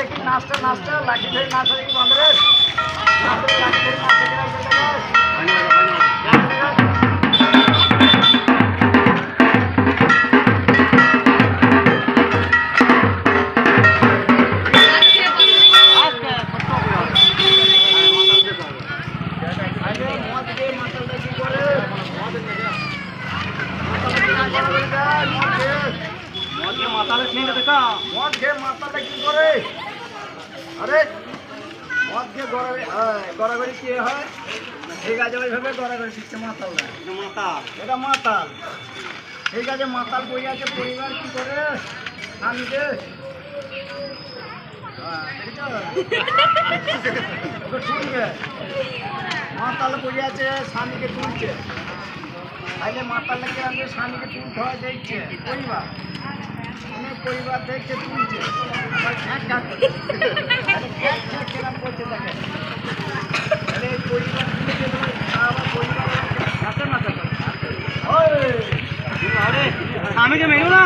দেখি নাচটা নাচটা লাঠি ধরে নাচটা দেখি বন্ধ রে লাঠি ধরে মাতালটা কি করে? আরে মদ খেয়ে গড়াগড়ি কি হয়? ঠিক আছে ওইভাবে গড়াগড়ি শিখছে মাতালটা। এটা মাতাল। ঠিক আছে মাতাল বই আছে পরিবার কি করে? স্বামীকে শুনবে মাতাল বই আছে স্বামীকে তুলছে। তাইলে মাতালটাকে আমাদের স্বামীকে তুলতে হয় দেখছে পরিবার। পরিবার দেখছে তুলছে আবার খ্যাঁক খ্যাঁক করছে কেরাম করছে দেখেন তাহলে এই পরিবার তুলছে আবার পরিবার হাতে মাথা করে স্বামীকে মেরো না।